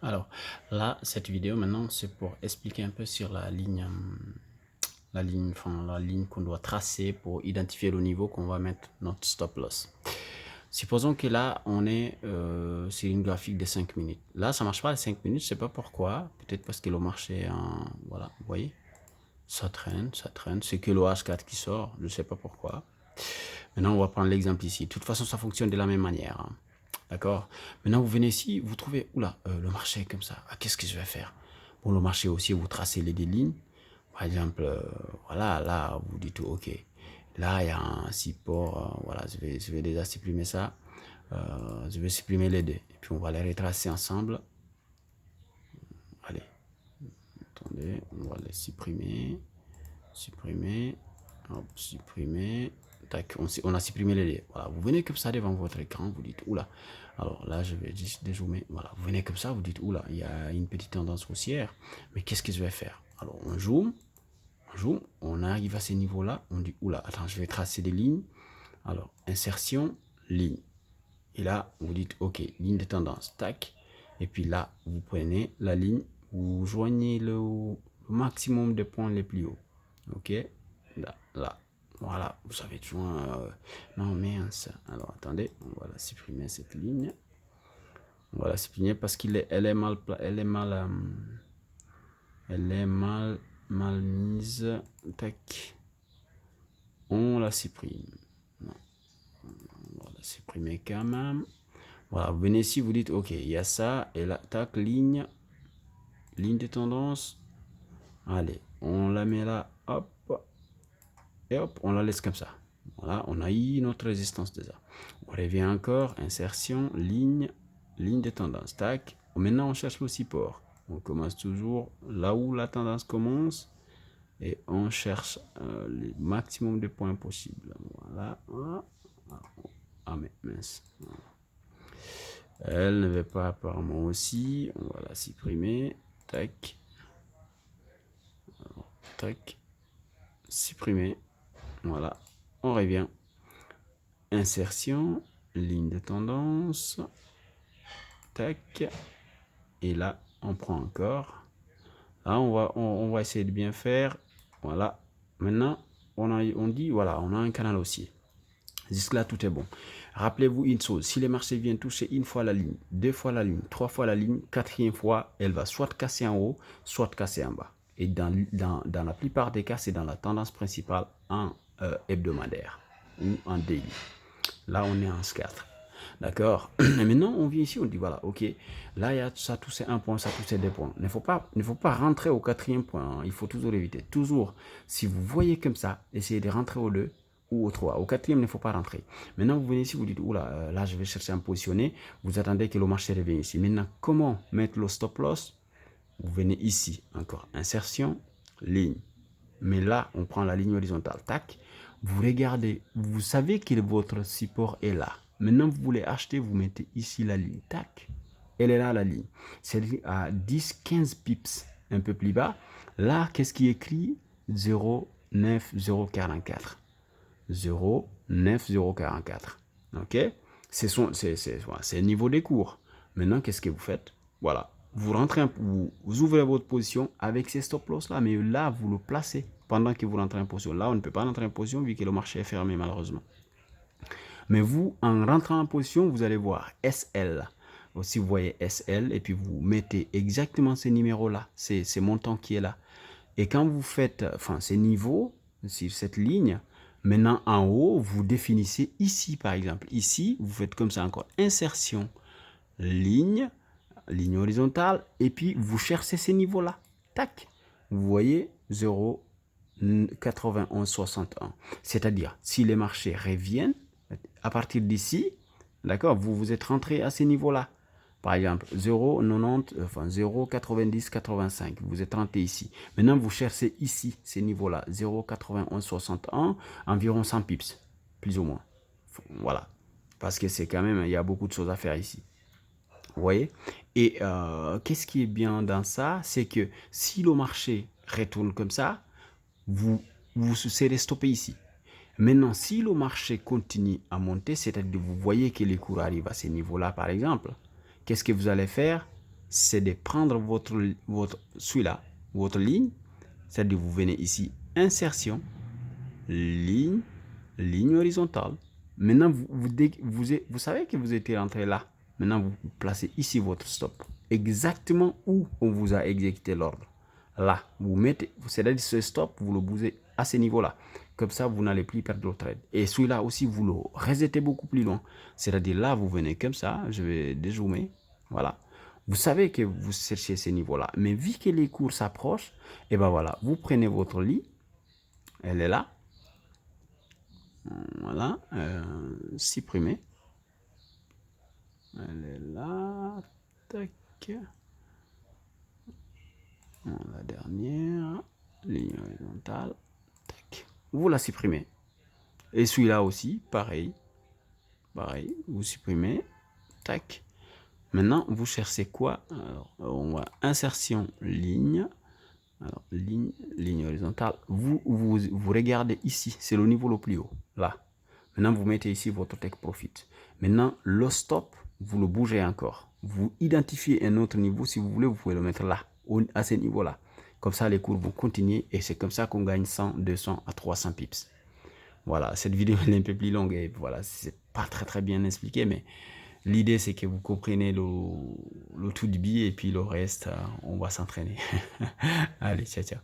Alors là, cette vidéo maintenant, c'est pour expliquer un peu sur la ligne qu'on doit tracer pour identifier le niveau qu'on va mettre notre stop loss. Supposons que là, on est sur une graphique de 5 minutes. Là, ça marche pas à 5 minutes, je sais pas pourquoi. Peut-être parce que le marché est en... Voilà, vous voyez, ça traîne, ça traîne. C'est que le H4 qui sort, je sais pas pourquoi. Maintenant, on va prendre l'exemple ici. De toute façon, ça fonctionne de la même manière, hein. D'accord. Maintenant, vous venez ici, vous trouvez, oula, le marché est comme ça. Ah, qu'est-ce que je vais faire? Pour le marché aussi, vous tracez les lignes. Par exemple, voilà, là, vous dites, ok, là, il y a un support. Voilà, je vais déjà supprimer ça. Je vais supprimer les deux. Et puis, on va les retracer ensemble. Allez, attendez, on va les supprimer. Supprimer. Hop, supprimer. Tac, on a supprimé les deux. Voilà, vous venez comme ça devant votre écran, vous dites, oula. Alors là, je vais juste dézoomer. Voilà, vous venez comme ça, vous dites, oula, il y a une petite tendance haussière. Mais qu'est-ce que je vais faire? Alors, on zoom, on arrive à ces niveaux-là, on dit, oula, attends, je vais tracer des lignes. Alors, insertion, ligne. Et là, vous dites, ok, ligne de tendance, tac. Et puis là, vous prenez la ligne, vous joignez le maximum de points les plus hauts. Ok, là, là. Voilà, vous avez joint. Non, mince. Alors, attendez, on va la supprimer cette ligne. On va la supprimer parce elle est mal, elle est mal mise. Tac. On la supprime. Non. On va la supprimer quand même. Voilà, vous venez ici, vous dites, ok, il y a ça, et là, tac, ligne de tendance. Allez, on la met là, hop, et hop, on la laisse comme ça. Voilà, on a eu notre résistance déjà. On revient encore, insertion, ligne de tendance, tac. Maintenant, on cherche le support. On commence toujours là où la tendance commence, et on cherche le maximum de points possibles. Voilà, voilà. Ah, mais mince. Voilà. Elle ne veut pas apparemment aussi. On va la supprimer. Tac. Alors, tac. Supprimer. Voilà. On revient. Insertion. Ligne de tendance. Tac. Et là, on prend encore. Là, on va essayer de bien faire. Voilà. Maintenant, on dit, voilà, on a un canal haussier. Jusque-là, tout est bon. Rappelez-vous une chose, si les marchés viennent toucher une fois la ligne, deux fois la ligne, trois fois la ligne, quatrième fois, elle va soit casser en haut, soit casser en bas. Et dans la plupart des cas, c'est dans la tendance principale en hebdomadaire ou en daily. Là, on est en S4. D'accord. Maintenant, on vient ici, on dit voilà, ok, là, il y a ça touché un point, ça touché deux points. Il ne faut pas rentrer au quatrième point, hein. Il faut toujours éviter. Toujours, si vous voyez comme ça, essayez de rentrer au 2 ou au 3. Au quatrième, il ne faut pas rentrer. Maintenant, vous venez ici, vous dites, oula, là, je vais chercher à me positionner. Vous attendez que le marché revienne ici. Maintenant, comment mettre le stop loss? Vous venez ici, encore, insertion, ligne. Mais là, on prend la ligne horizontale, tac. Vous regardez, vous savez que votre support est là. Maintenant, vous voulez acheter, vous mettez ici la ligne, tac. Elle est là, la ligne. C'est à 10-15 pips, un peu plus bas. Là, qu'est-ce qui est écrit? 0,9044. 0,9044. Ok? C'est le niveau des cours. Maintenant, qu'est-ce que vous faites? Voilà. Vous rentrez, vous ouvrez votre position avec ces stop loss là, mais là, vous le placez pendant que vous rentrez en position. Là, on ne peut pas rentrer en position vu que le marché est fermé, malheureusement. Mais vous, en rentrant en position, vous allez voir SL. Si vous voyez SL, et puis vous mettez exactement ces numéros-là, ces montants qui est là. Et quand vous faites, enfin, ces niveaux, sur cette ligne, maintenant en haut, vous définissez ici, par exemple. Ici, vous faites comme ça encore. Insertion, ligne horizontale, et puis vous cherchez ces niveaux-là. Tac. Vous voyez 0,9161. C'est-à-dire, si les marchés reviennent, à partir d'ici, d'accord, vous êtes rentré à ces niveaux-là. Par exemple, 0,90, enfin 0,9085. Vous êtes rentré ici. Maintenant, vous cherchez ici, ces niveaux-là. 0,9161, environ 100 pips, plus ou moins. Voilà. Parce que c'est quand même, il y a beaucoup de choses à faire ici. Vous voyez? Et qu'est-ce qui est bien dans ça? C'est que si le marché retourne comme ça, vous serez stoppé ici. Maintenant, si le marché continue à monter, c'est-à-dire que vous voyez que les cours arrivent à ces niveaux-là, par exemple, qu'est-ce que vous allez faire? c'est de prendre celui-là, votre ligne, c'est-à-dire vous venez ici, insertion, ligne, ligne horizontale. Maintenant, vous savez que vous étiez rentré là. Maintenant, vous placez ici votre stop, exactement où on vous a exécuté l'ordre. Là, vous mettez, c'est-à-dire ce stop, vous le bougez à ce niveau-là. Comme ça, vous n'allez plus perdre le trade. Et celui-là aussi, vous le resetez beaucoup plus loin. C'est-à-dire là, vous venez comme ça, je vais dézoomer, voilà. Vous savez que vous cherchez ces niveaux-là. Mais vu que les cours s'approchent, et ben voilà, vous prenez votre ligne, elle est là. Voilà, supprimer. Elle est là, tac. La dernière, ligne horizontale, tac. Vous la supprimez. Et celui-là aussi, pareil. Pareil, vous supprimez, tac. Maintenant, vous cherchez quoi? Alors, on va insertion ligne. Alors, ligne horizontale. Vous regardez ici, c'est le niveau le plus haut, là. Maintenant, vous mettez ici votre take profit. Maintenant, le stop, vous le bougez encore. Vous identifiez un autre niveau, si vous voulez, vous pouvez le mettre là, à ce niveau-là. Comme ça, les cours vont continuer et c'est comme ça qu'on gagne 100, 200 à 300 pips. Voilà, cette vidéo est un peu plus longue et voilà, c'est pas très bien expliqué, mais l'idée c'est que vous comprenez le tout du billet et puis le reste, on va s'entraîner. Allez, ciao, ciao.